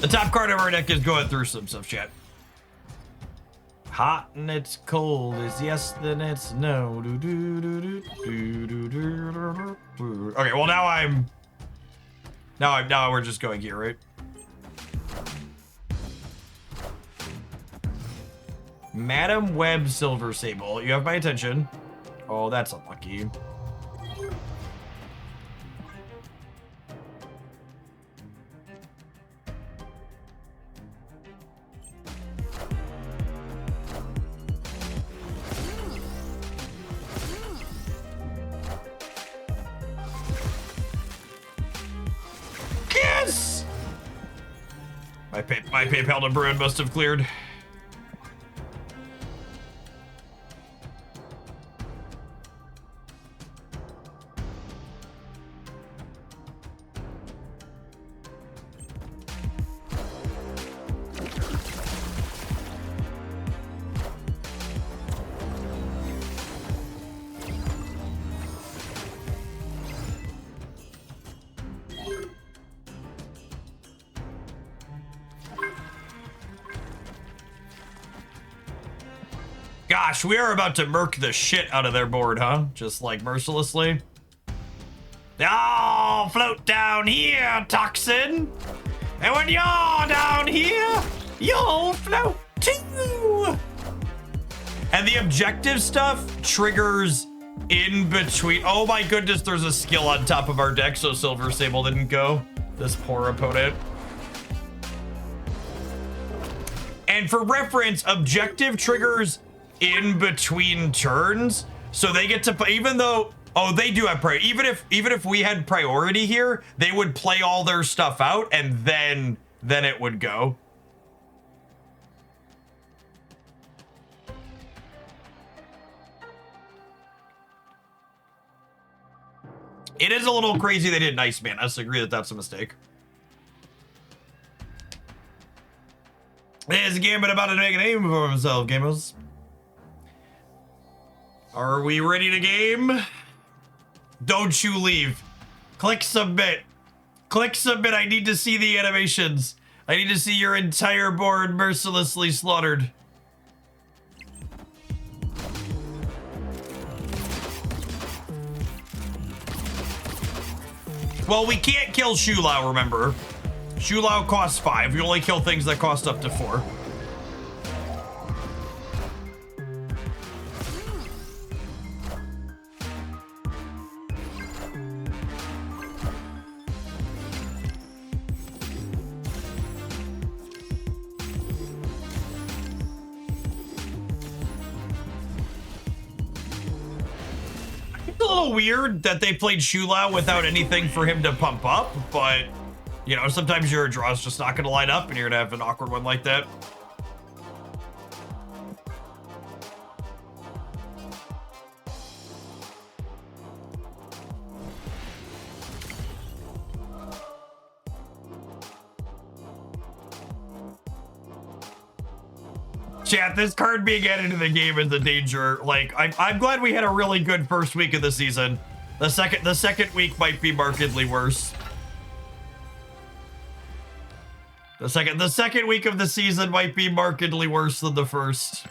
The top card of our deck is going through some stuff, chat. Hot and it's cold is yes, then it's no. Okay, well now we're just going here, right? Madam Web Silver Sable, you have my attention. Oh, that's unlucky. Yes! My PayPal to Bruin must have cleared. Gosh, we are about to murk the shit out of their board, huh? Just like mercilessly. Oh, float down here, Toxin. And when you're down here, you'll float too. And the objective stuff triggers in between. Oh my goodness, there's a skill on top of our deck, so Silver Sable didn't go. This poor opponent. And for reference, objective triggers in between turns, so they get to play, even though, oh, they do have priority. Even if we had priority here, they would play all their stuff out and then it would go. It is a little crazy they did Nice Man. I agree that that's a mistake. There's Gambit about to make a name for himself, gamers. Are we ready to game? Don't you leave. Click submit. Click submit. I need to see the animations. I need to see your entire board mercilessly slaughtered. Well, we can't kill Shulau, remember. Shulau costs 5. We only kill things that cost up to 4. It's a little weird that they played Shulau without anything for him to pump up, but you know, sometimes your draw's just not going to line up and you're going to have an awkward one like that. Chat, this card being added to the game is a danger. Like, I'm glad we had a really good first week of the season. The second week might be markedly worse. The second week of the season might be markedly worse than the first.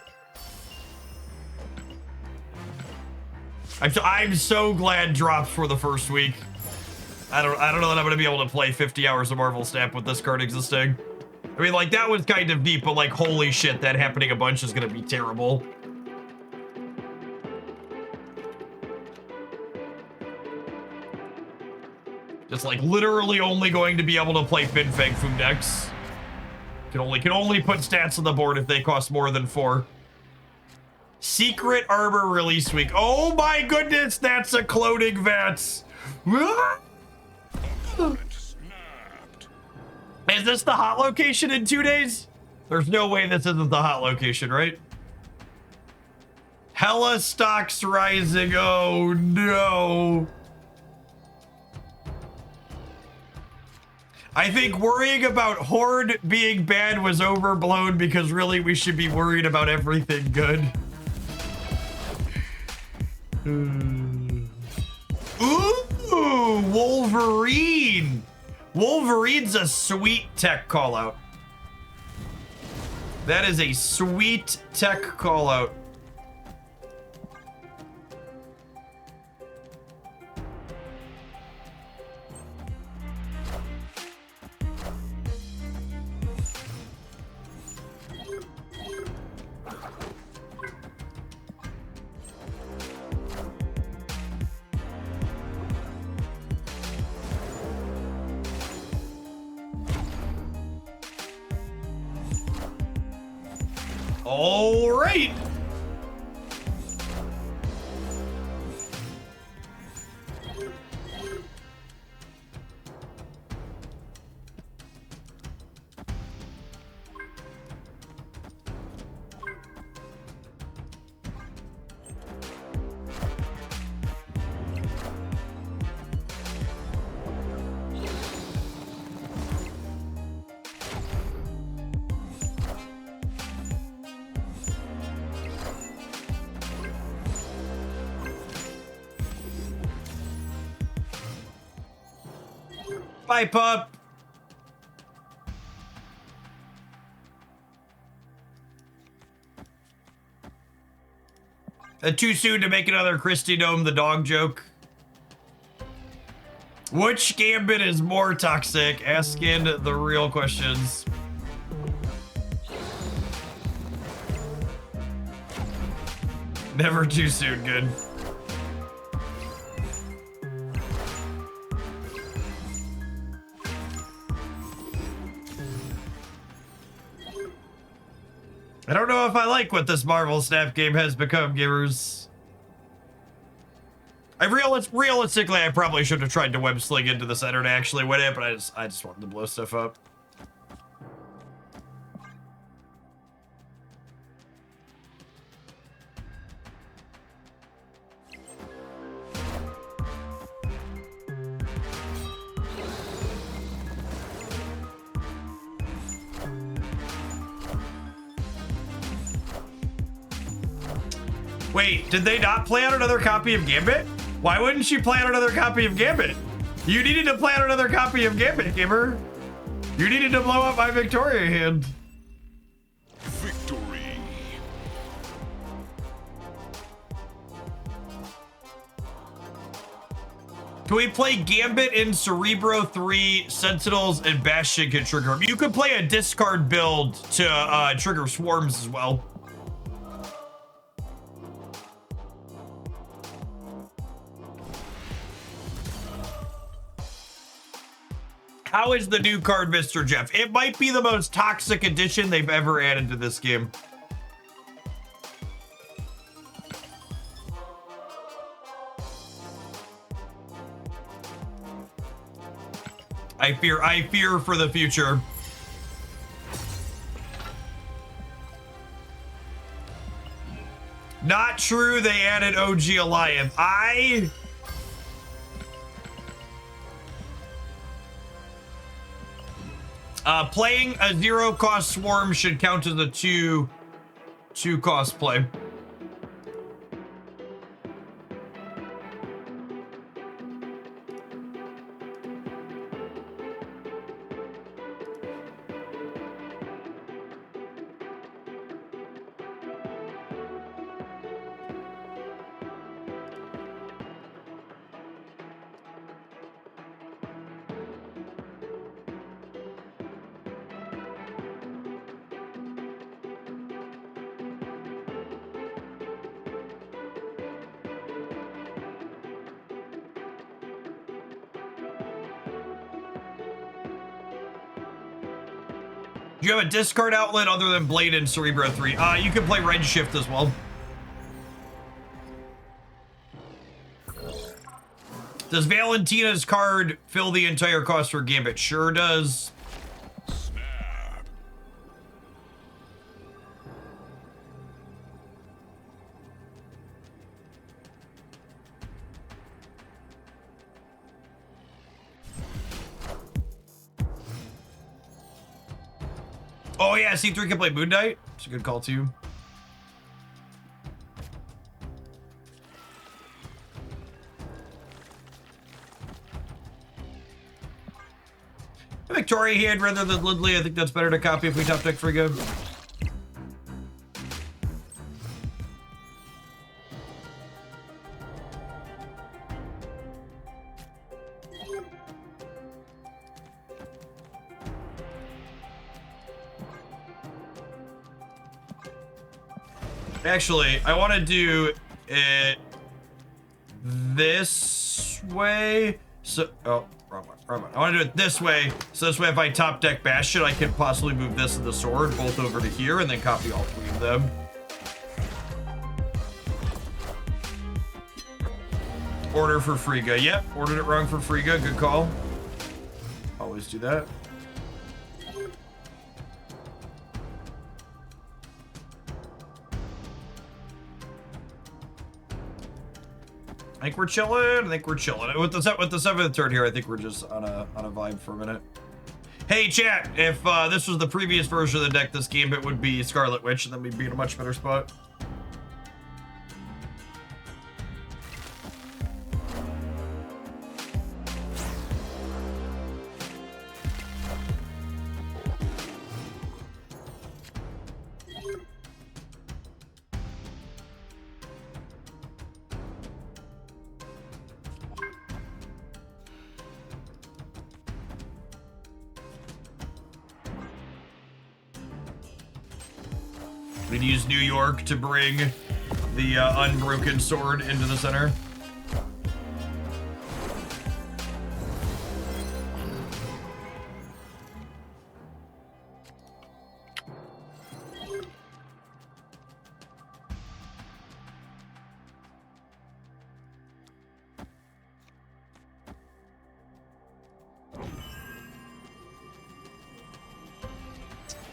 I'm so glad drops for the first week. I don't know that I'm gonna be able to play 50 hours of Marvel Snap with this card existing. I mean, like, that was kind of deep, but like, holy shit, that happening a bunch is gonna be terrible. Just like literally only going to be able to play Fin Fang Foom decks. Can only put stats on the board if they cost more than 4. Secret Armor release week. Oh my goodness, that's a cloning Vats. Is this the hot location in 2 days? There's no way this isn't the hot location, right? Hella stocks rising. Oh no. I think worrying about Horde being bad was overblown because really we should be worried about everything good. Ooh, Wolverine. Wolverine's a sweet tech call out. That is a sweet tech call out. All right. Bye, pup. Too soon to make another Christy Dome the dog joke. Which Gambit is more toxic? Asking the real questions. Never too soon, good. I don't know if I like what this Marvel Snap game has become, gamers. Realistically, I probably should have tried to web sling into the center to actually win it, but I just wanted to blow stuff up. Wait, did they not play out another copy of Gambit? Why wouldn't you play out another copy of Gambit? You needed to play out another copy of Gambit, gamer. You needed to blow up my Victoria hand. Victory. Can we play Gambit in Cerebro 3, Sentinels, and Bastion can trigger him? You could play a discard build to trigger swarms as well. How is the new card, Mr. Jeff? It might be the most toxic addition they've ever added to this game. I fear for the future. Not true, they added OG Alliance. Playing a 0-cost swarm should count as a 2-cost play. Do you have a discard outlet other than Blade and Cerebro 3? You can play Redshift as well. Does Valentina's card fill the entire cost for Gambit? Sure does. Snap. Oh yeah, C3 can play Moon Knight. It's a good call too. Victoria hand rather than Lindley. I think that's better to copy if we top deck Frigga. Actually, I want to do it this way. So, oh, wrong one. I want to do it this way. So this way, if I top deck Bastion, I can possibly move this and the sword both over to here and then copy all three of them. Order for Frigga. Yep, ordered it wrong for Frigga. Good call. Always do that. I think we're chilling. With the 7th turn here, I think we're just on a vibe for a minute. Hey, chat, if this was the previous version of the deck, this Gambit would be Scarlet Witch, and then we'd be in a much better spot. We'd use New York to bring the unbroken sword into the center.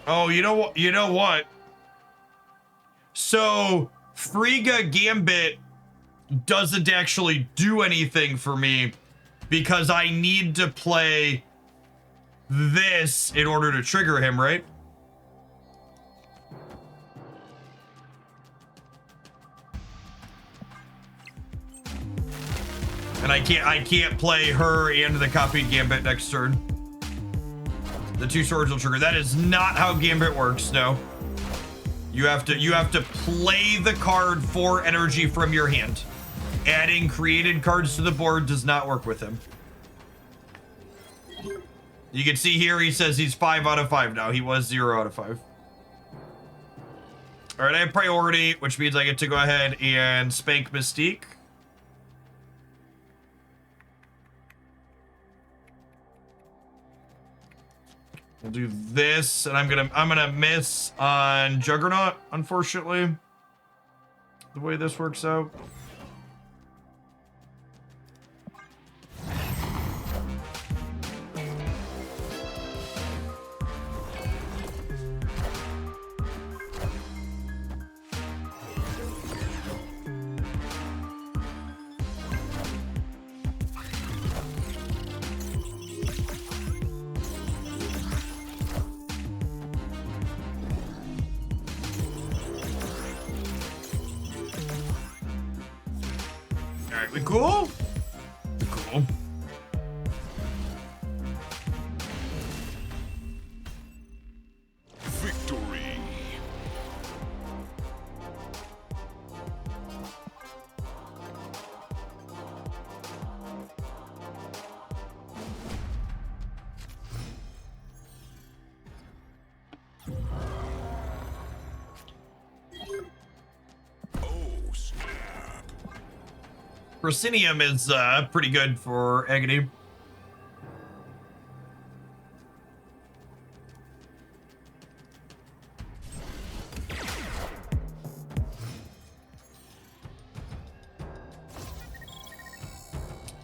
Oh, you know what? So, Frigga Gambit doesn't actually do anything for me because I need to play this in order to trigger him, right? And I can't play her and the copied Gambit next turn. The two swords will trigger. That is not how Gambit works, no. You have to play the card for energy from your hand. Adding created cards to the board does not work with him. You can see here he says he's 5 out of 5 now. He was 0 out of 5. All right, I have priority, which means I get to go ahead and spank Mystique. We'll do this, and I'm gonna miss on Juggernaut, unfortunately. The way this works out. We cool? Cool. Victory. Proscenium is pretty good for Agony.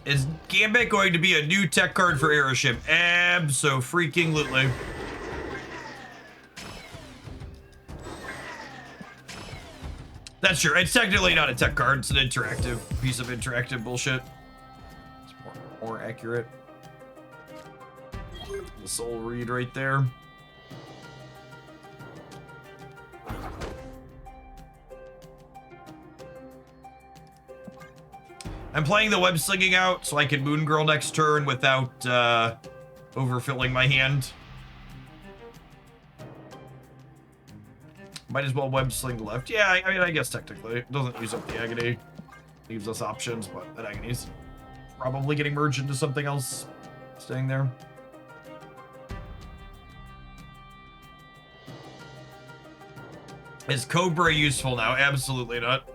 Is Gambit going to be a new tech card for Airship? Abso-freaking-lutely. That's true. It's technically not a tech card. It's an interactive piece of interactive bullshit. It's more accurate. The soul read right there. I'm playing the web slinging out so I can Moon Girl next turn without overfilling my hand. Might as well web sling left. Yeah, I mean, I guess technically. It doesn't use up the agony. Leaves us options, but that agony's probably getting merged into something else. Staying there. Is Cobra useful now? Absolutely not.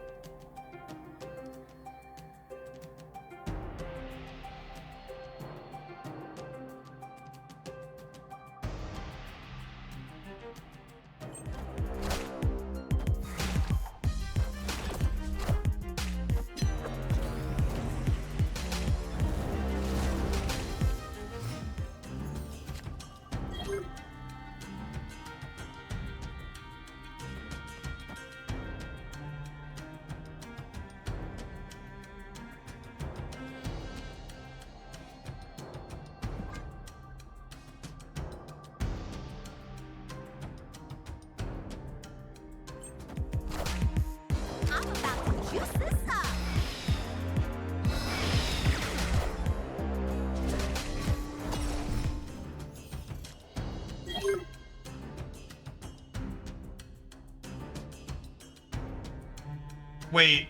Wait.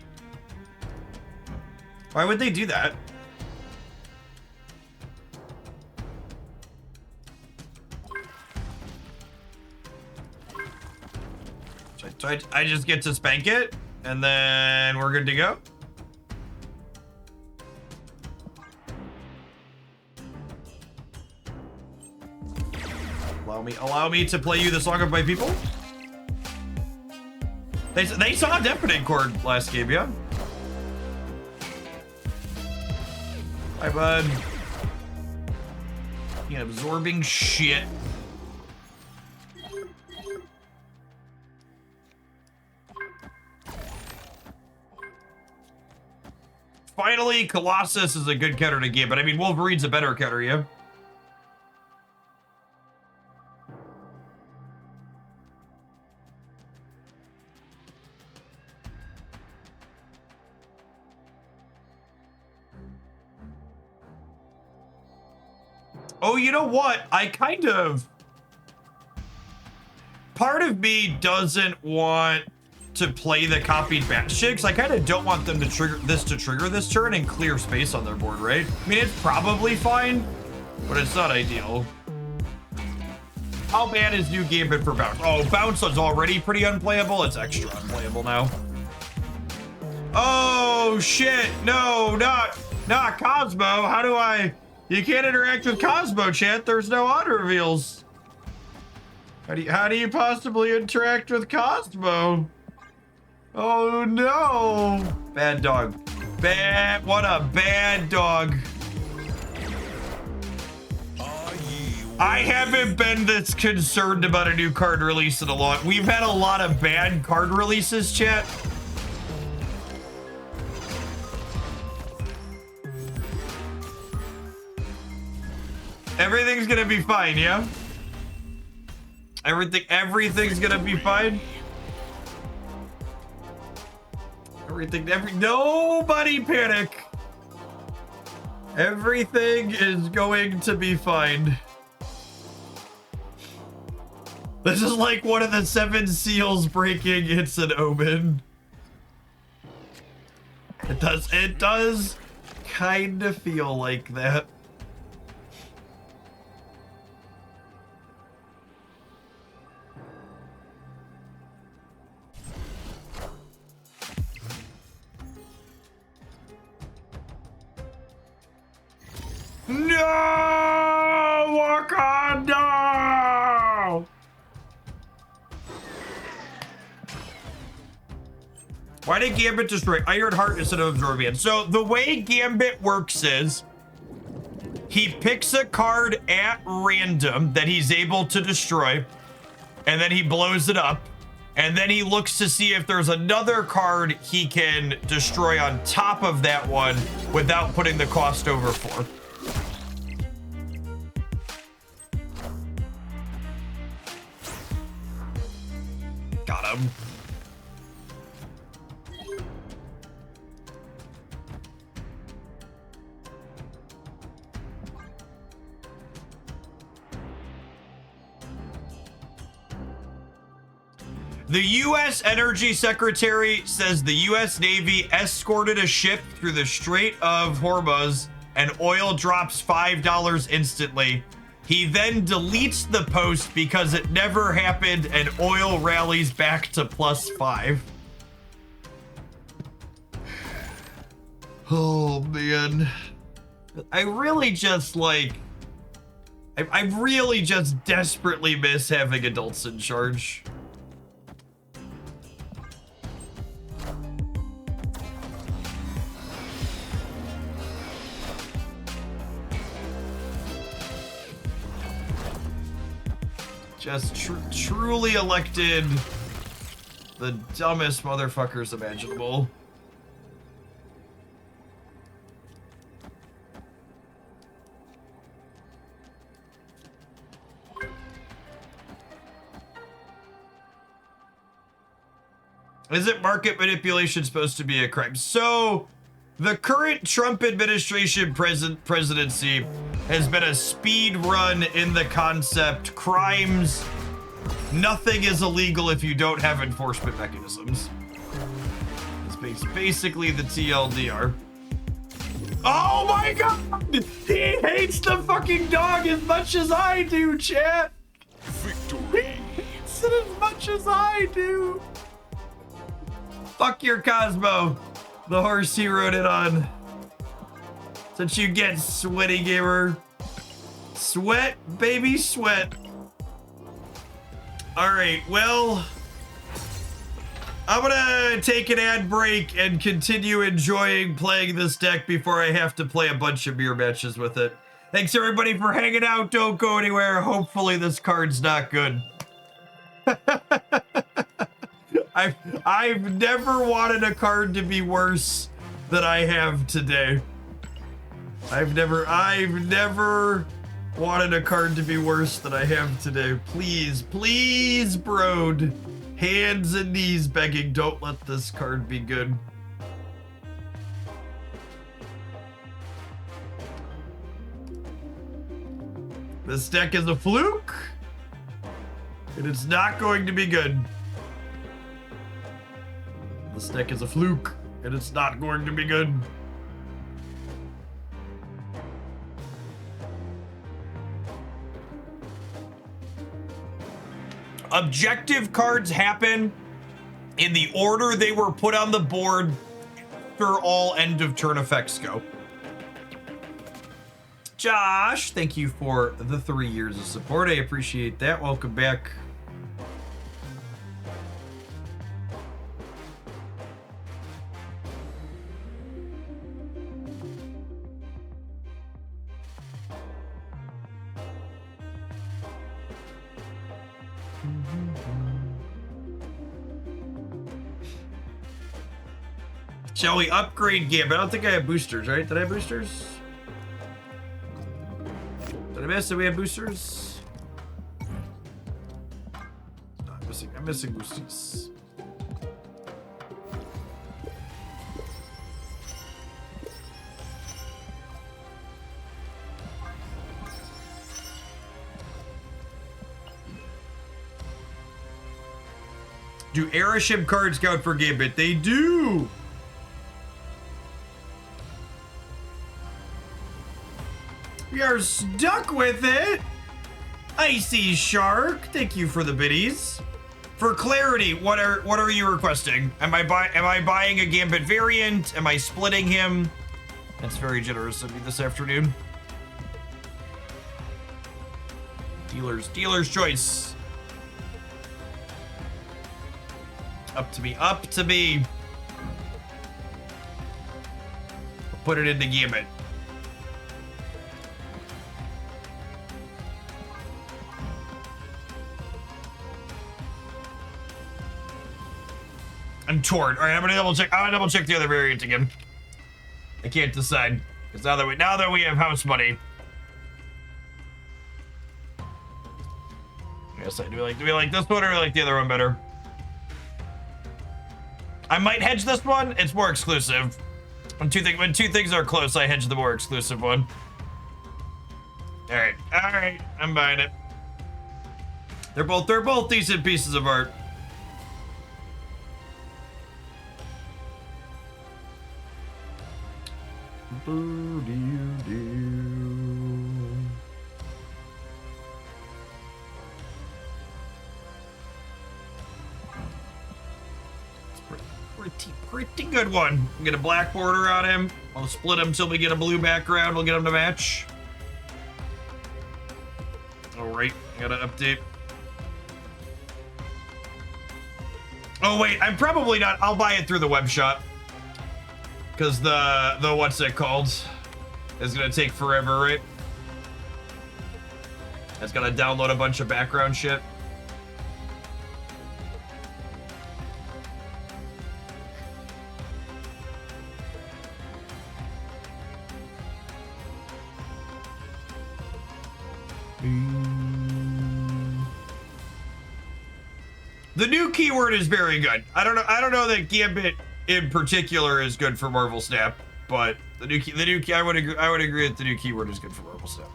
Why would they do that? So I just get to spank it, and then we're good to go? Allow me to play you the Song of My People? They saw Deafening Chord last game, yeah? Hi, bud. Yeah, absorbing shit. Finally, Colossus is a good counter to Gambit. I mean, Wolverine's a better counter, yeah? Oh, you know what? I kind of... Part of me doesn't want to play the copied batch chicks. I kind of don't want them to trigger this turn and clear space on their board, right? I mean, it's probably fine, but it's not ideal. How bad is new Gambit for Bounce? Oh, Bounce is already pretty unplayable. It's extra unplayable now. Oh, shit. No, not Cosmo. How do I... You can't interact with Cosmo, chat. There's no auto reveals. How do you possibly interact with Cosmo? Oh no! Bad dog. What a bad dog. I haven't been this concerned about a new card release in a long... We've had a lot of bad card releases, chat. Everything's gonna be fine, yeah? Everything's gonna be fine. Nobody panic. Everything is going to be fine. This is like one of the 7 seals breaking. It's an omen. It does kind of feel like that. No! Wakanda! Why did Gambit destroy Iron Heart instead of Absorbian? So the way Gambit works is he picks a card at random that he's able to destroy, and then he blows it up, and then he looks to see if there's another card he can destroy on top of that one without putting the cost over 4. Got him. The U.S. Energy Secretary says the U.S. Navy escorted a ship through the Strait of Hormuz and oil drops $5 instantly. He then deletes the post because it never happened and oil rallies back to +5. Oh, man. I really just like... I really just desperately miss having adults in charge. Just truly elected the dumbest motherfuckers imaginable. Isn't market manipulation supposed to be a crime? So, the current Trump administration presidency has been a speed run in the concept crimes. Nothing is illegal if you don't have enforcement mechanisms. It's basically the TLDR. Oh my god! He hates the fucking dog as much as I do, chat! Victory! He hates it as much as I do! Fuck your Cosmo, the horse he rode it on. Since you get sweaty gamer. Sweat, baby, sweat. All right, well, I'm gonna take an ad break and continue enjoying playing this deck before I have to play a bunch of mirror matches with it. Thanks everybody for hanging out. Don't go anywhere. Hopefully this card's not good. I've never wanted a card to be worse than I have today. I've never wanted a card to be worse than I have today. Please, please, Broad. Hands and knees begging, don't let this card be good. This deck is a fluke, and it's not going to be good. This deck is a fluke, and it's not going to be good. Objective cards happen in the order they were put on the board after all end of turn effects go. Josh, thank you for the 3 years of support. I appreciate that. Welcome back. Shall we upgrade Gambit? I don't think I have boosters, right? Did I have boosters? Did I miss? Did we have boosters? No, I'm missing boosters. Do airship cards count for Gambit? They do! We are stuck with it. Icy Shark, thank you for the biddies. For clarity, what are you requesting? Am I buying a Gambit variant? Am I splitting him? That's very generous of me this afternoon. Dealer's choice. Up to me, up to me. Put it into Gambit. I'm torn. All right, I'm gonna double check. I'm gonna double check the other variant again. I can't decide because now that we have house money. Yes, do we like this one or like the other one better? I might hedge this one. It's more exclusive. When two things are close, I hedge the more exclusive one. All right, I'm buying it. They're both decent pieces of art. Pretty good one. We'll get a black border on him. I'll split him until we get a blue background. We'll get him to match. All right, I gotta update. Oh wait, I'm probably not. I'll buy it through the web shop because the what's it called is gonna take forever, right? It's gotta download a bunch of background shit. The new keyword is very good. I don't know that Gambit in particular is good for Marvel Snap, but the new I would agree that the new keyword is good for Marvel Snap.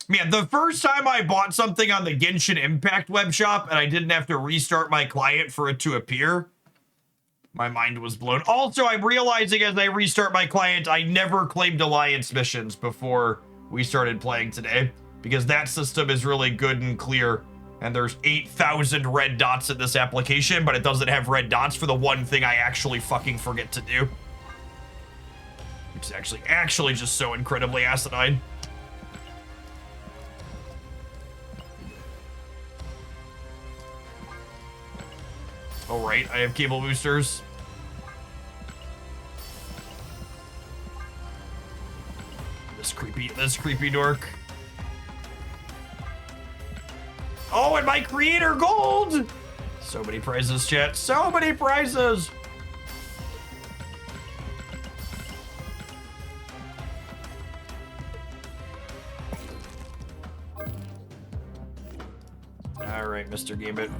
Man, the first time I bought something on the Genshin Impact web shop and I didn't have to restart my client for it to appear, my mind was blown. Also, I'm realizing as I restart my client, I never claimed alliance missions before we started playing today, because that system is really good and clear. And there's 8,000 red dots in this application, but it doesn't have red dots for the one thing I actually fucking forget to do. Which is actually just so incredibly asinine. All right, I have cable boosters. This creepy dork. Oh, and my creator gold! So many prizes, chat. So many prizes! All right, Mr. Gambit.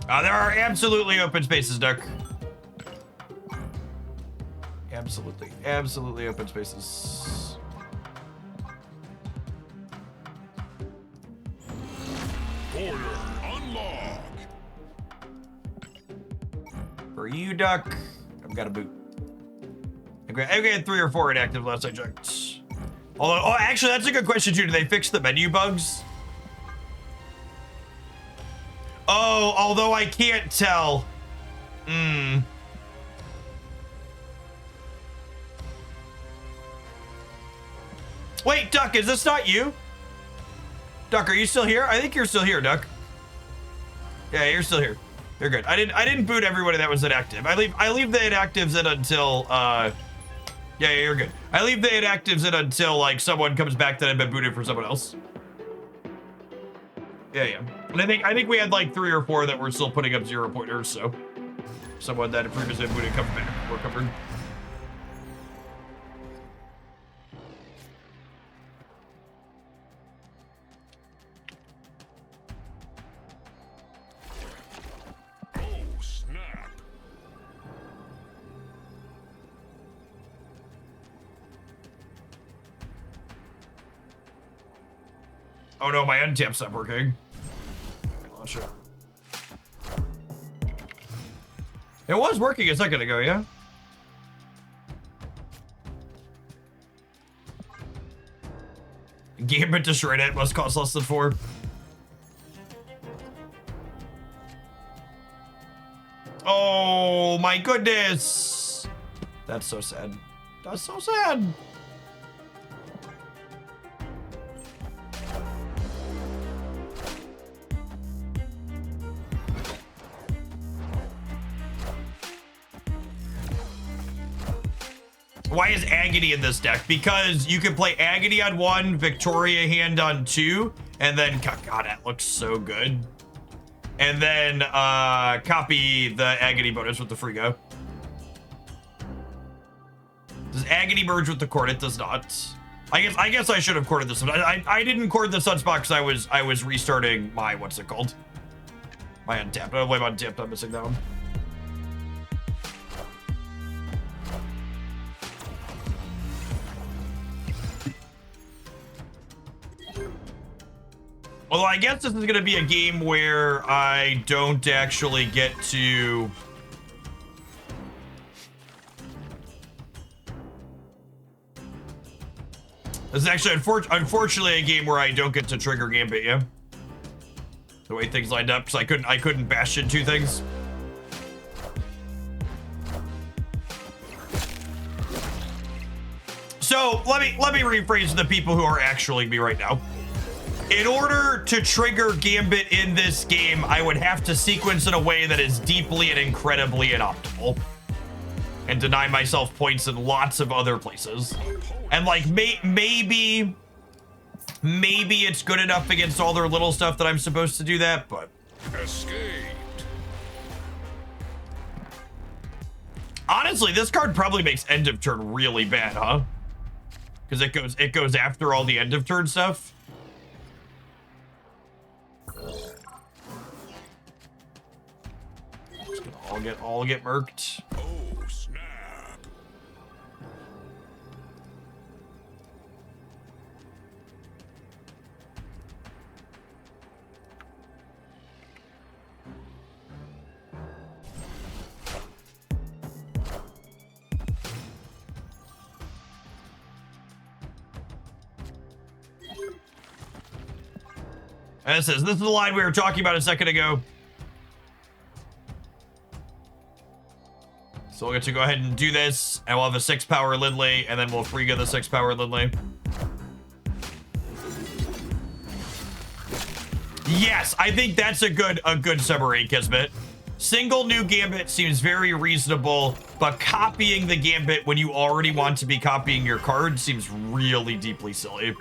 There are absolutely open spaces, Duck. Absolutely open spaces. Order unlock. For you, Duck, I've got a boot. I've got 3 or 4 inactive last I checked. Although, actually, that's a good question too. Do they fix the menu bugs? Oh, although I can't tell. Wait, Duck, is this not you? Duck, are you still here? I think you're still here, Duck. Yeah, you're still here. You're good. I didn't boot everybody that was inactive. I leave the inactives in until yeah, you're good. I leave the inactives in until like someone comes back that had been booted for someone else. Yeah. And I think we had like 3 or 4 that were still putting up 0 pointers, so someone that had previously booted come back. We're covered. Oh, snap. Oh no, my untap's not working. Launch it. It was working a second ago, yeah? Gambit destroyed it, must cost less than 4. Oh my goodness! That's so sad. That's so sad. Why is Agony in this deck? Because you can play Agony on 1, Victoria Hand on 2, and then, God, that looks so good. And then copy the Agony bonus with the free go. Does Agony merge with the Court? It does not. I guess I should have courted this one. I didn't court the Sunspot because I was restarting my, what's it called? My untapped. I don't blame untapped. I'm missing that one. Although I guess this is gonna be a game where I don't actually get to... This is actually unfortunately a game where I don't get to trigger Gambit, yeah? The way things lined up, because I couldn't bash into things. So let me rephrase to the people who are actually me right now. In order to trigger Gambit in this game, I would have to sequence in a way that is deeply and incredibly inoptimal, and deny myself points in lots of other places. And like maybe it's good enough against all their little stuff that I'm supposed to do that, but Escaped. honestly, this card probably makes end of turn really bad, huh? Because it goes after all the end of turn stuff. It's gonna all get murked. Oh, snap. And it says, this is the line we were talking about a second ago. So we'll get to go ahead and do this, and we'll have a 6-power Lindley, and then we'll free get the 6-power Lindley. Yes, I think that's a good summary, Kismet. Single new Gambit seems very reasonable, but copying the Gambit when you already want to be copying your card seems really deeply silly.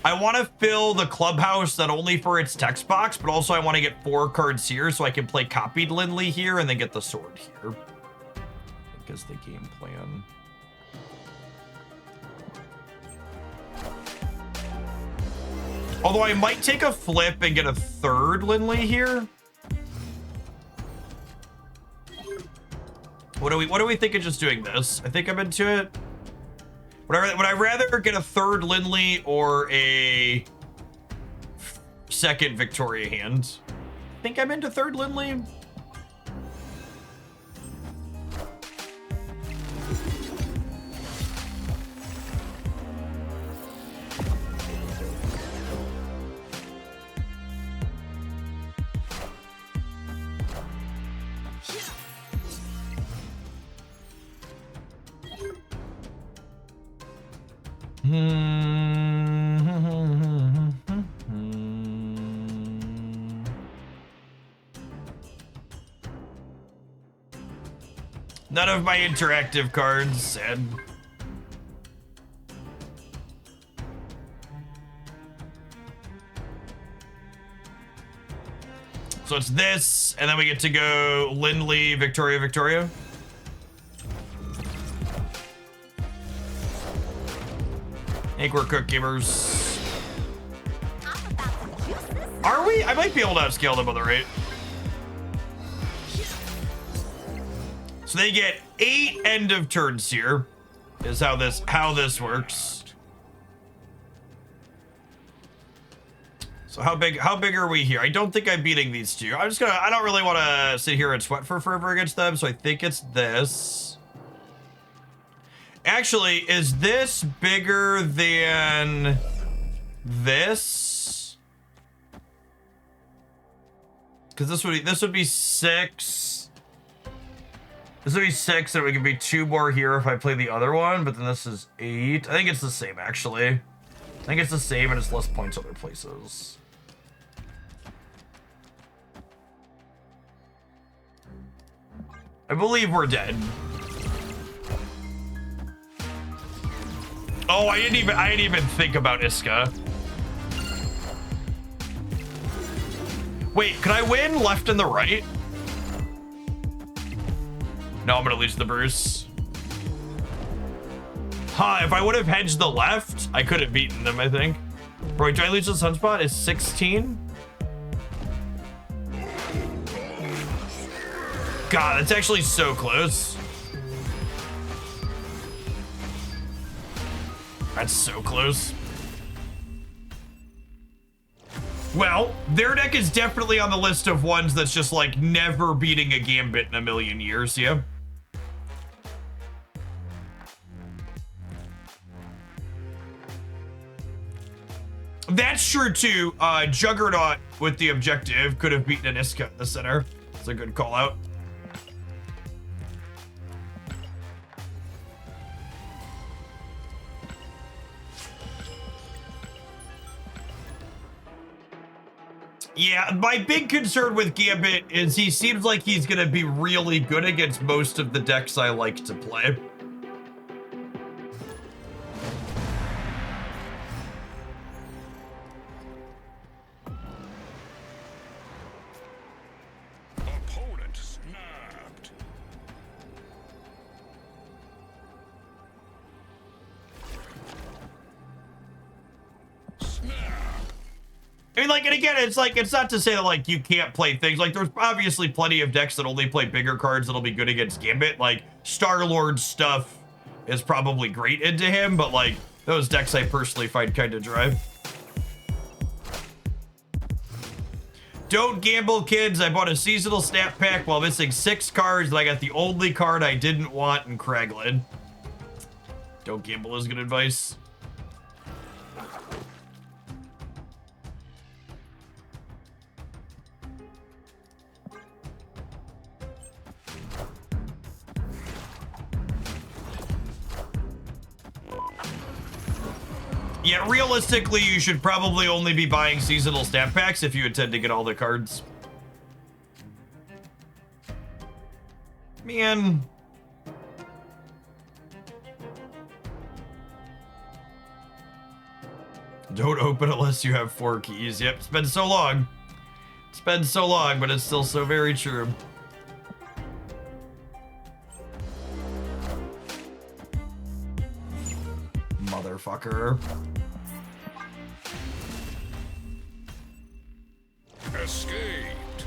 I want to fill the clubhouse not only for its text box, but also I want to get 4 cards here so I can play copied Lindley here and then get the sword here. I think is the game plan. Although I might take a flip and get a 3rd Lindley here. What do we think of just doing this? I think I'm into it. Would I rather get a 3rd Lindley or a 2nd Victoria hand? I think I'm into 3rd Lindley. None of my interactive cards said. So it's this, and then we get to go Lindley, Victoria, Victoria. I think we're cook gamers. Are we? I might be able to upscale them on the rate. So they get 8 end of turns here, is how this works. So how big are we here? I don't think I'm beating these two. I don't really want to sit here and sweat for forever against them, so I think it's this. Actually, is this bigger than this? Because this would be 6. This would be 6, and it could be 2 more here if I play the other one, but then this is 8. I think it's the same, actually. I think it's the same, and it's less points other places. I believe we're dead. Oh, I didn't even think about Iska. Wait, can I win left and the right? No, I'm gonna lose the Bruce. Huh, if I would have hedged the left, I could have beaten them, I think. Bro, do I lose the Sunspot? Is 16? God, that's actually so close. That's so close. Well, their deck is definitely on the list of ones that's just like never beating a Gambit in a million years, yeah? That's true too. Juggernaut with the objective could have beaten an Iska in the center. It's a good call out. Yeah, my big concern with Gambit is he seems like he's gonna be really good against most of the decks I like to play. Opponent snapped. Snap. I mean, like, and again, it's like, it's not to say that, like, you can't play things. Like, there's obviously plenty of decks that only play bigger cards that'll be good against Gambit. Like, Star-Lord stuff is probably great into him, but, like, those decks I personally find kind of dry. Don't gamble, kids. I bought a seasonal snap pack while missing 6 cards, and I got the only card I didn't want in Kraglin. Don't gamble is good advice. Yeah, realistically, you should probably only be buying seasonal stamp packs if you intend to get all the cards. Man. Don't open unless you have 4 keys. Yep, it's been so long. It's been so long, but it's still so very true. Motherfucker. Escaped.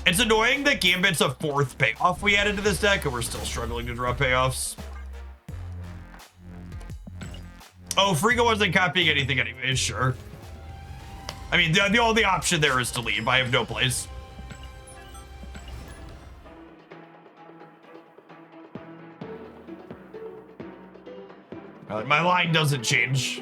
It's annoying that Gambit's a 4th payoff we added to this deck, and we're still struggling to draw payoffs. Oh, Frigo wasn't copying anything anyways, sure. I mean, the only option there is to leave. I have no place. My line doesn't change.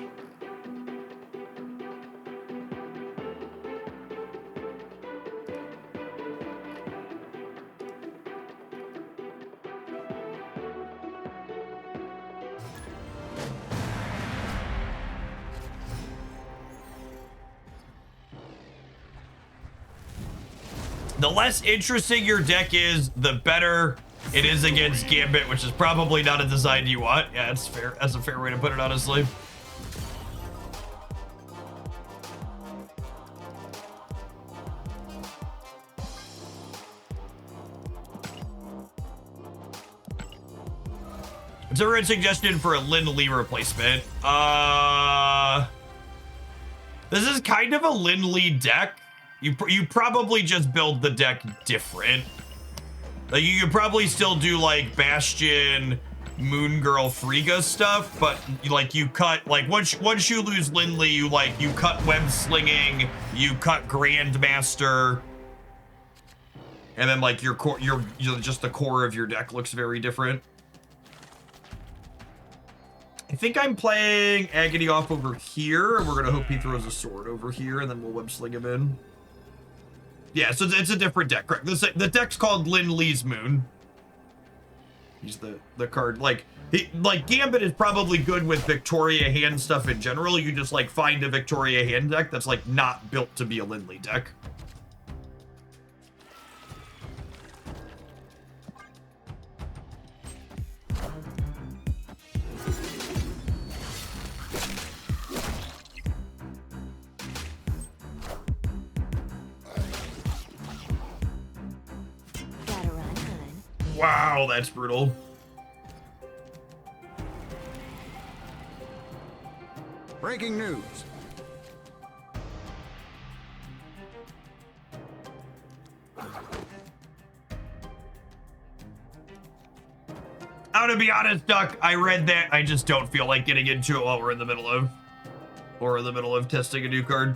The less interesting your deck is, the better it is against Gambit, which is probably not a design you want. Yeah, that's fair. That's a fair way to put it, honestly. Is there a suggestion for a Lin Lee replacement? This is kind of a Lin Lee deck. You probably just build the deck different. Like, you could probably still do, like, Bastion, Moon Girl, Frigga stuff, but, like, you cut, like, once you lose Lin Lee, you cut Web Slinging, you cut Grandmaster, and then, like, your just the core of your deck looks very different. I think I'm playing Agony off over here, and we're gonna hope he throws a sword over here, and then we'll Web Sling him in. Yeah, so it's a different deck, correct? The deck's called Lin Lee's Moon. He's the card, like Gambit is probably good with Victoria hand stuff in general. You just, like, find a Victoria hand deck that's, like, not built to be a Lin Lee deck. Wow, that's brutal. Breaking news. I'm gonna be honest, Duck. I read that. I just don't feel like getting into it while we're in the middle of testing a new card.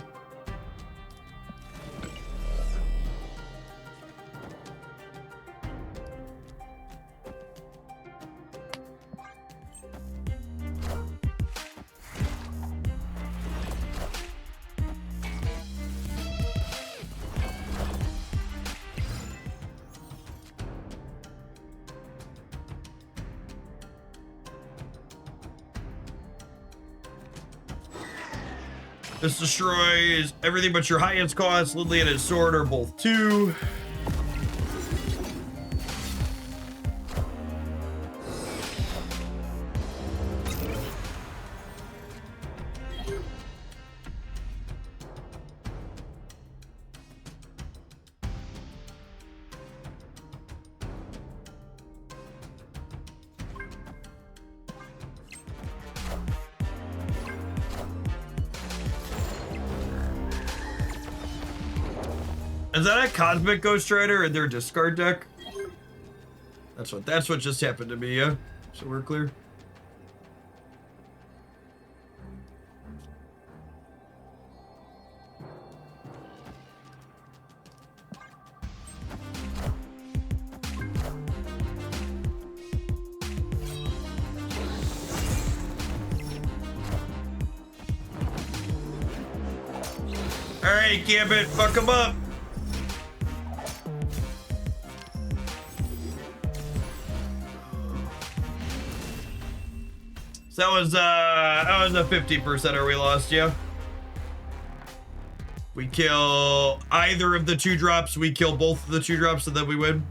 This destroys everything but your highest cost. Lindley and his sword are both 2. Is that a Cosmic Ghost Rider in their discard deck? That's what just happened to me, yeah? So we're clear. Alright, Gambit, fuck him up. So that was a 50%er we lost, yeah? We kill either of the 2-drops, we kill both of the 2-drops, and then we win.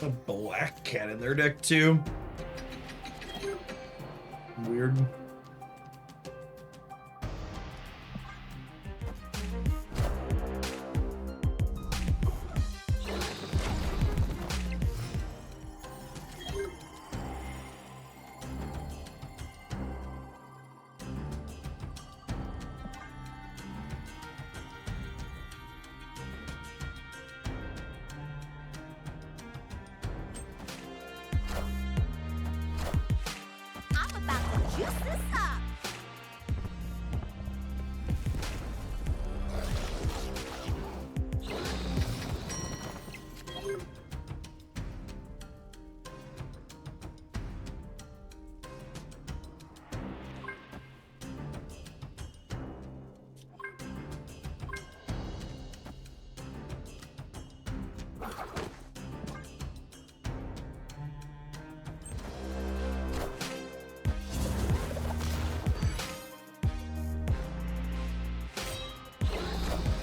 A black cat in their deck too. Weird. I'm about to juice this up.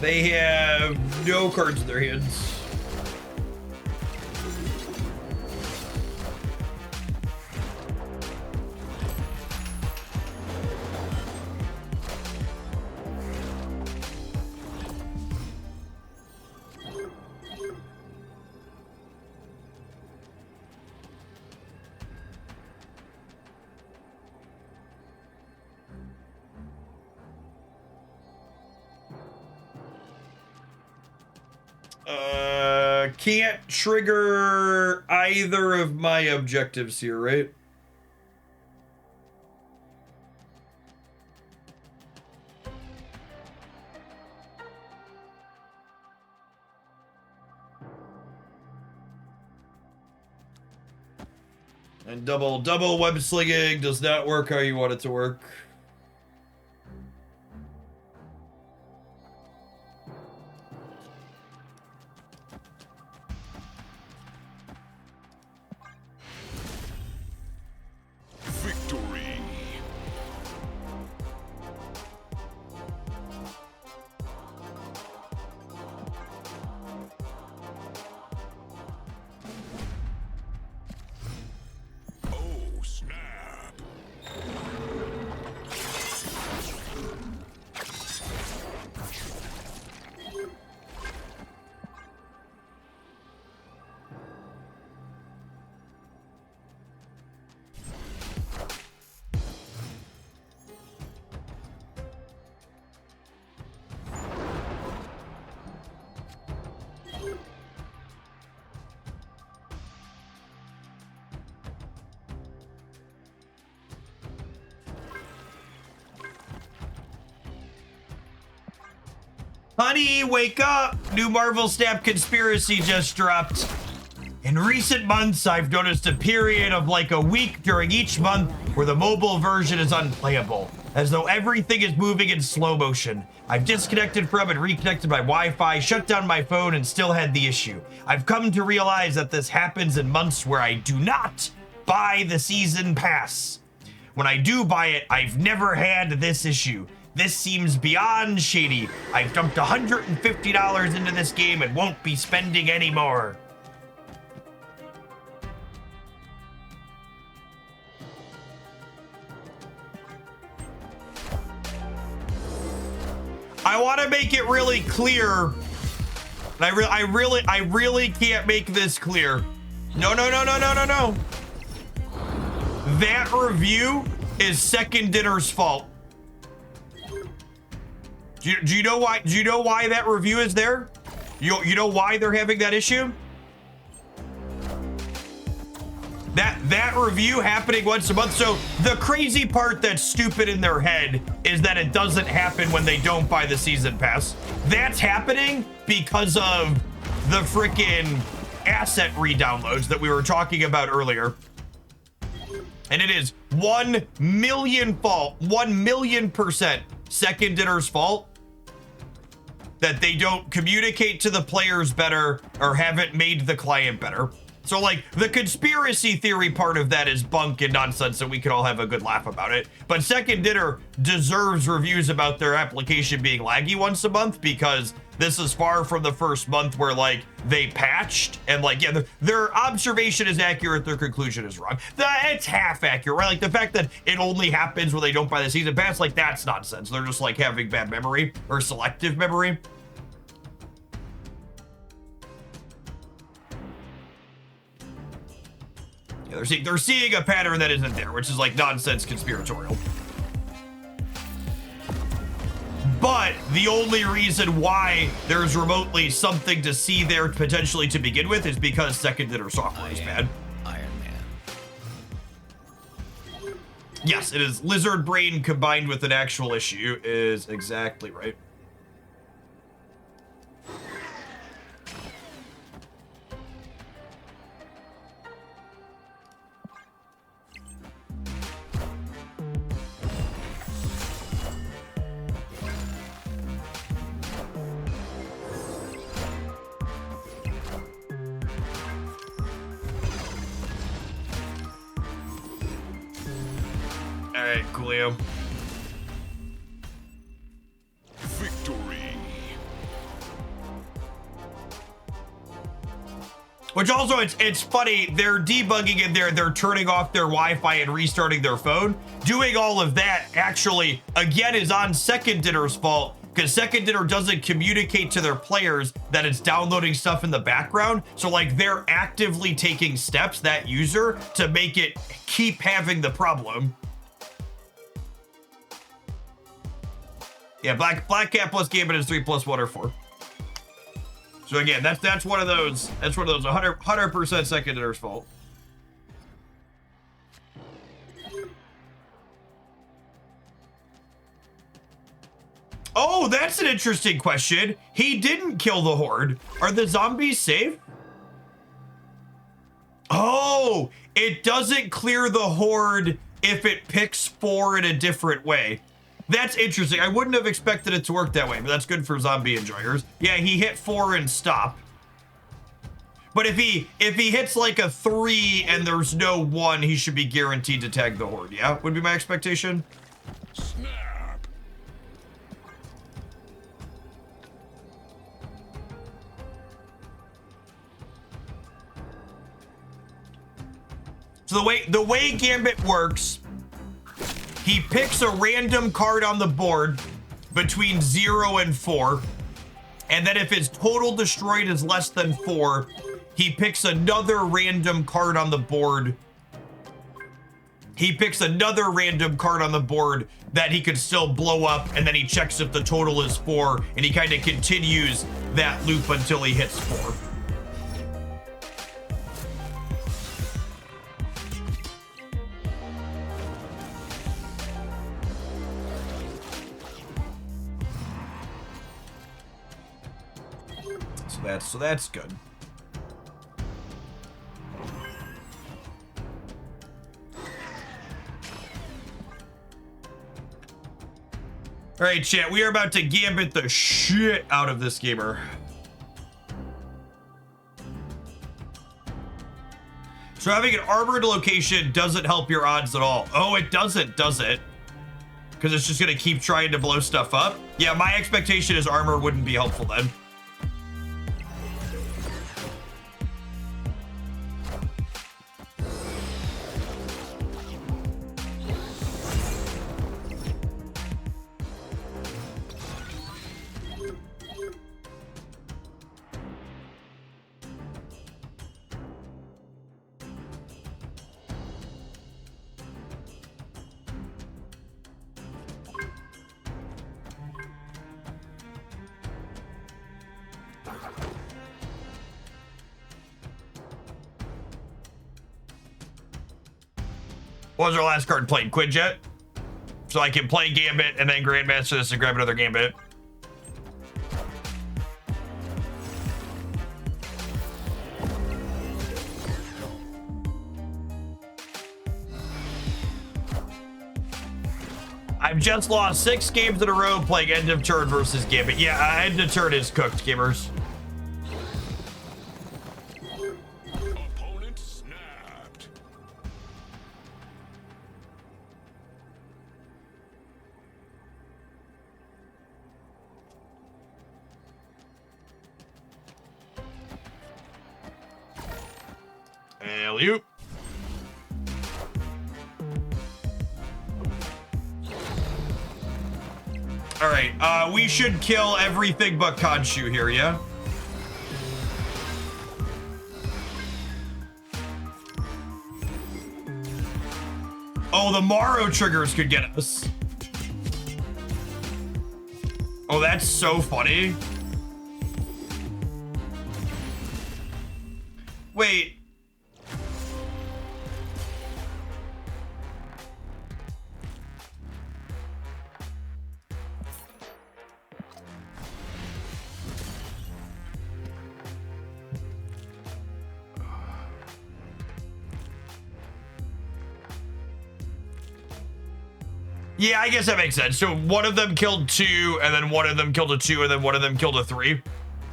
They have no cards in their hands. Can't trigger either of my objectives here, right? And double web slinging does not work how you want it to work. Victory. Oh, snap. Honey, wake up! New Marvel Snap conspiracy just dropped. In recent months, I've noticed a period of like a week during each month where the mobile version is unplayable, as though everything is moving in slow motion. I've disconnected from and reconnected my Wi-Fi, shut down my phone, and still had the issue. I've come to realize that this happens in months where I do not buy the season pass. When I do buy it, I've never had this issue. This seems beyond shady. I've dumped $150 into this game and won't be spending any more. I want to make it really clear. And I really can't make this clear. No. That review is Second Dinner's fault. Do you know why? Do you know why that review is there? You know why they're having that issue? That review happening once a month. So the crazy part that's stupid in their head is that it doesn't happen when they don't buy the season pass. That's happening because of the freaking asset re-downloads that we were talking about earlier. And it is 1 million fault, 1,000,000% Second Dinner's fault that they don't communicate to the players better or haven't made the client better. So like the conspiracy theory part of that is bunk and nonsense and we could all have a good laugh about it. But Second Dinner deserves reviews about their application being laggy once a month because this is far from the first month where like they patched and like, yeah, their observation is accurate, their conclusion is wrong. It's half accurate, right? Like the fact that it only happens when they don't buy the season pass, like that's nonsense. They're just like having bad memory or selective memory. Yeah, they're seeing a pattern that isn't there, which is like nonsense conspiratorial. But the only reason why there's remotely something to see there potentially to begin with is because Second Dinner software is bad. Iron Man. Yes, it is. Lizard brain combined with an actual issue is exactly right. All right, coolio. Victory. Which also, it's funny, they're debugging in there, they're turning off their Wi-Fi and restarting their phone. Doing all of that actually, again, is on Second Dinner's fault because Second Dinner doesn't communicate to their players that it's downloading stuff in the background. So like they're actively taking steps, that user, to make it keep having the problem. Yeah, Black Cat plus Gambit is 3 plus 1 or 4. So again, that's one of those. That's one of those 100% Second Dinner's fault. Oh, that's an interesting question. He didn't kill the horde. Are the zombies safe? Oh, it doesn't clear the horde if it picks 4 in a different way. That's interesting. I wouldn't have expected it to work that way, but that's good for zombie enjoyers. Yeah, he hit 4 and stop. But if he hits like a 3 and there's no 1, he should be guaranteed to tag the horde. Yeah, would be my expectation. Snap. So the way Gambit works, he picks a random card on the board between 0 and 4, and then if his total destroyed is less than 4, he picks another random card on the board. He picks another random card on the board that he could still blow up, and then he checks if the total is 4, and he kind of continues that loop until he hits 4. So that's good. All right, chat, we are about to Gambit the shit out of this gamer. So having an armored location doesn't help your odds at all. Oh, it doesn't, does it? Because it's just gonna keep trying to blow stuff up? Yeah, my expectation is armor wouldn't be helpful then. What was our last card played? Quinjet? So I can play Gambit and then Grandmaster this and grab another Gambit. I've just lost 6 games in a row playing end of turn versus Gambit. Yeah, end of turn is cooked, gamers. Opponent snapped. Alley-oop. All right, we should kill everything but Khonshu here, yeah? Oh, the Morrow triggers could get us. Oh, that's so funny. Wait. Yeah, I guess that makes sense. So one of them killed 2, and then one of them killed a 2, and then one of them killed a 3.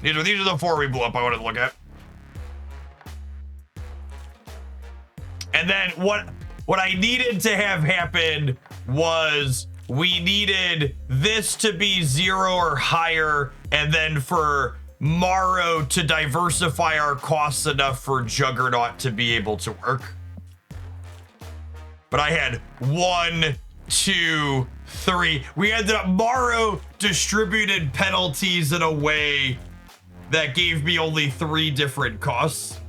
These are the 4 we blew up I wanted to look at. And then what I needed to have happen was we needed this to be 0 or higher, and then for Morrow to diversify our costs enough for Juggernaut to be able to work. But I had 1, 2, 3. We ended up Morrow distributed penalties in a way that gave me only 3 different costs.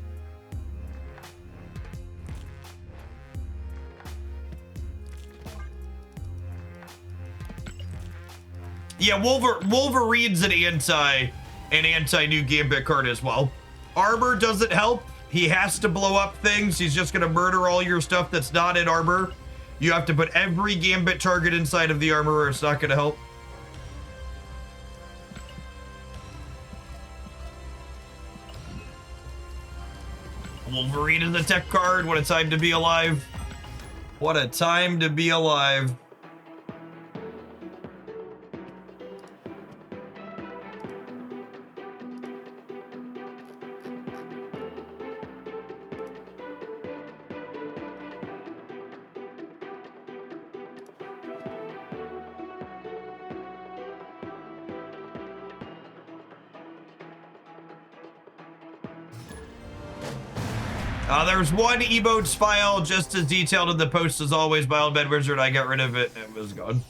Yeah, Wolverine's an anti new Gambit card as well. Armor doesn't help. He has to blow up things. He's just gonna murder all your stuff that's not in armor. You have to put every Gambit target inside of the armor or it's not gonna help. Wolverine is a tech card. What a time to be alive. What a time to be alive. There's one emotes file just as detailed in the post as always by Old Bed Wizard. I got rid of it and it was gone.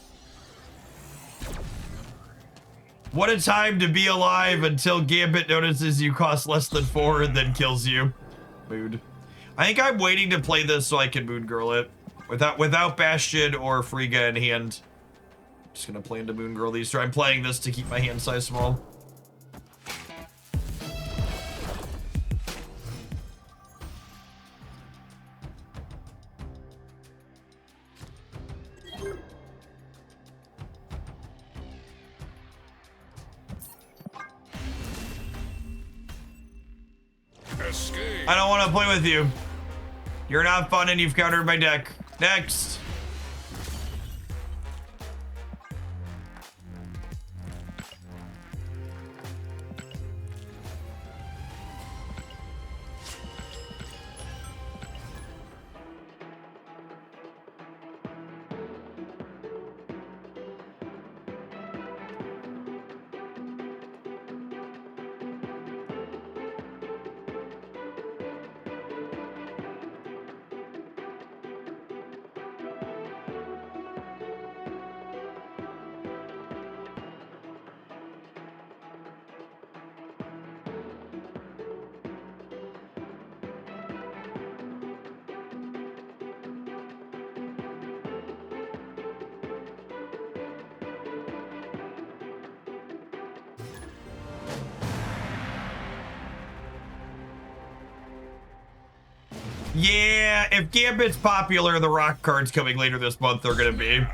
What a time to be alive until Gambit notices you cost less than 4 and then kills you. Mood. I think I'm waiting to play this so I can Moon Girl it. Without Bastion or Frigga in hand. Just gonna plan to Moon Girl these. So I'm playing this to keep my hand size small. Escape. I don't want to play with you. You're not fun and you've countered my deck. Next. Yeah, if Gambit's popular, the rock cards coming later this month are gonna be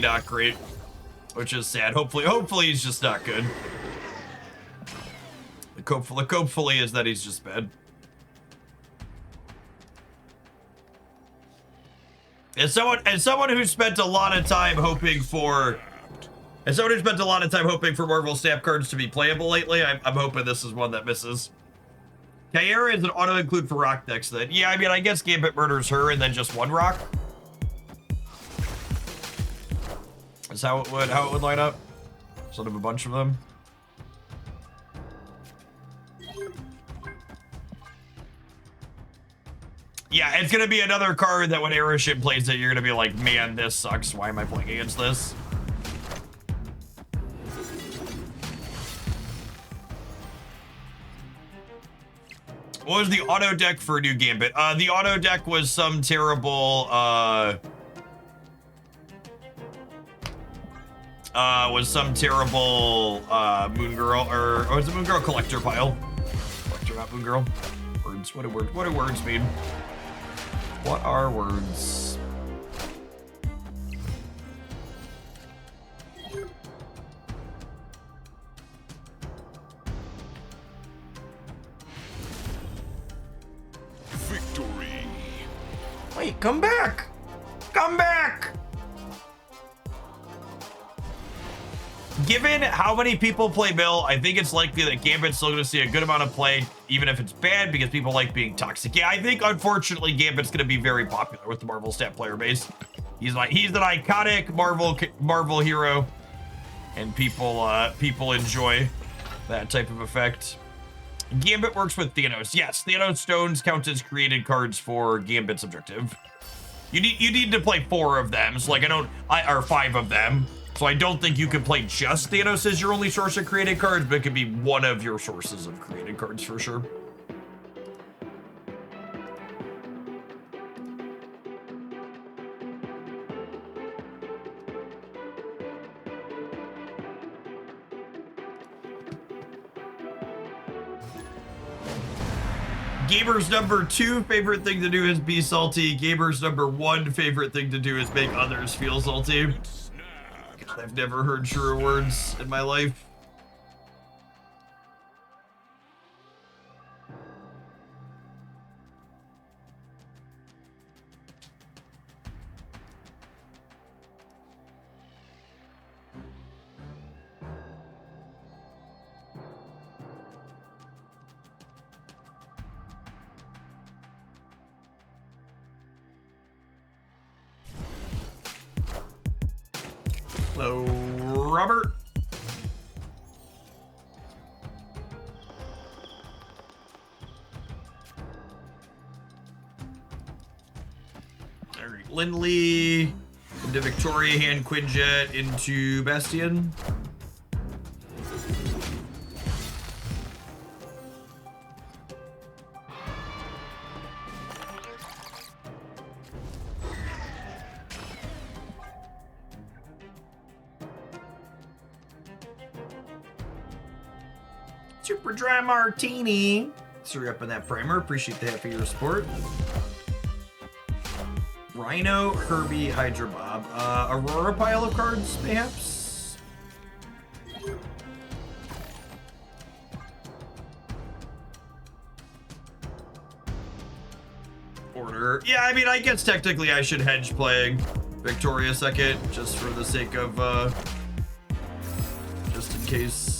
not great, which is sad. Hopefully he's just not good. Hopefully is that he's just bad. As someone who spent a lot of time hoping for Marvel Snap cards to be playable lately, I'm hoping this is one that misses. Kyara is an auto-include for rock decks then. Yeah, I mean, I guess Gambit murders her and then just one rock. Is how it would line up. Sort of a bunch of them. Yeah, it's gonna be another card that when Aeroship plays it, you're gonna be like, man, this sucks. Why am I playing against this? What was the auto deck for New Gambit? The auto deck was some terrible, Moon Girl, or was it Moon Girl collector pile? Collector, not Moon Girl. Words, what do words mean? What are words? Victory. Wait, come back! Come back! Given how many people play Mill, I think it's likely that Gambit's still going to see a good amount of play, even if it's bad, because people like being toxic. Yeah, I think, unfortunately, Gambit's going to be very popular with the Marvel Stat player base. He's an iconic Marvel hero, and people enjoy that type of effect. Gambit works with Thanos. Yes, Thanos stones count as created cards for Gambit's objective. You need to play 4 of them, so like or 5 of them. So I don't think you can play just Thanos as your only source of created cards, but it could be one of your sources of created cards for sure. Gamer's number 2 favorite thing to do is be salty. Gamer's number 1 favorite thing to do is make others feel salty. God, I've never heard truer words in my life. Hello, Robert. All right, Lindley into Victoria, hand Quinjet into Bastion. Super dry martini. Sorry up in that primer. Appreciate the half of your support. Rhino, Herbie, Hydra Bob. Aurora pile of cards, perhaps? Order. Yeah, I mean, I guess technically I should hedge playing Victoria second, just for the sake of, just in case.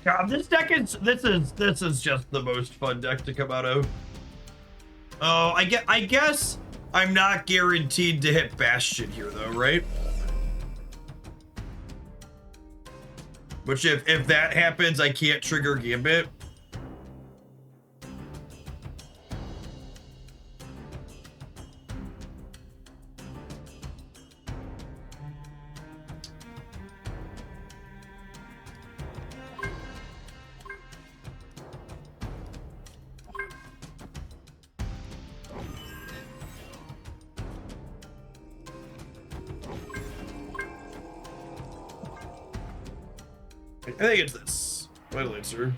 God, this deck is this is just the most fun deck to come out of. Oh, I guess I'm not guaranteed to hit Bastion here though, right? Which if that happens, I can't trigger Gambit. I think it's this. Vital Answer.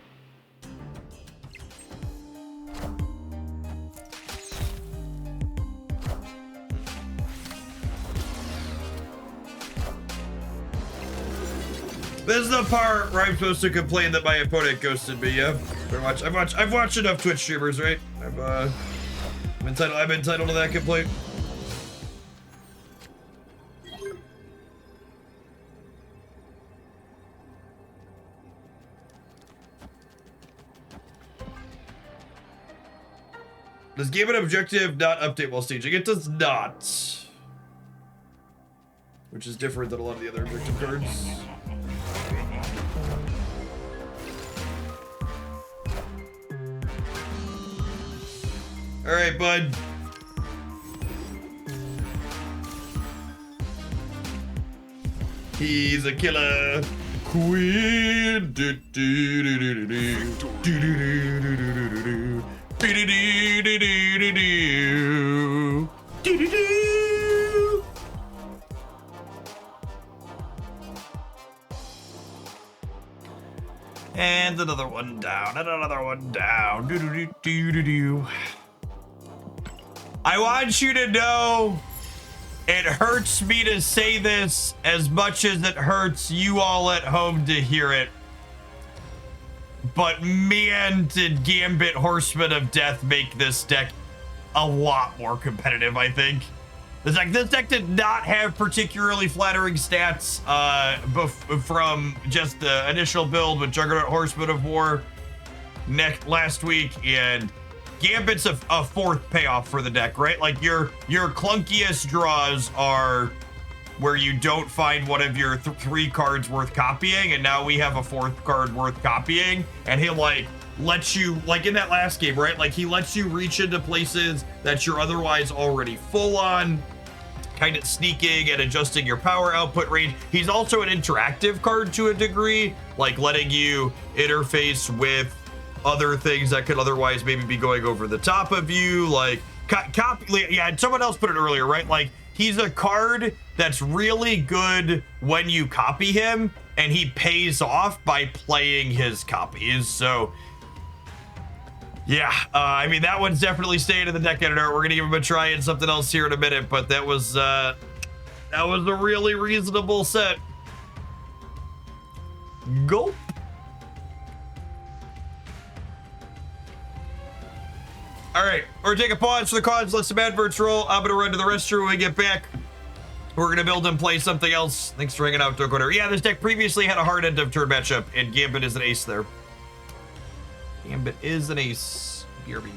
This is the part where I'm supposed to complain that my opponent ghosted me. Yeah, I've watched enough Twitch streamers, right? I'm entitled to that complaint. Does Gambit objective not update while staging? It does not. Which is different than a lot of the other objective cards. Alright, bud. He's a killer. Queen. Do, do, do, do, do, do. Do, do, do, do, do, do, do. Do, do, do, do, do, do. Do, do, do. And another one down, and another one down. Do, do, do, do, do, do. I want you to know it hurts me to say this as much as it hurts you all at home to hear it. But man, did Gambit Horseman of Death make this deck a lot more competitive, I think. This deck did not have particularly flattering stats from just the initial build with Juggernaut Horseman of War last week, and Gambit's a fourth payoff for the deck, right? Like your clunkiest draws are where you don't find one of your three cards worth copying, and now we have a fourth card worth copying, and he'll like let you, like in that last game, right? Like he lets you reach into places that you're otherwise already full on, kind of sneaking and adjusting your power output range. He's also an interactive card to a degree, like letting you interface with other things that could otherwise maybe be going over the top of you, like yeah, someone else put it earlier, right? Like he's a card that's really good when you copy him, and he pays off by playing his copies. So, yeah, I mean, that one's definitely staying in the deck editor. We're gonna give him a try and something else here in a minute, but that was a really reasonable set. Gulp. All right, we're gonna take a pause for the cards, let some adverts roll. I'm gonna run to the restroom when we get back. We're gonna build and play something else. Thanks for hanging out, Dark Order. Yeah, this deck previously had a hard end of turn matchup, and Gambit is an ace there. Gambit is an ace. BRB.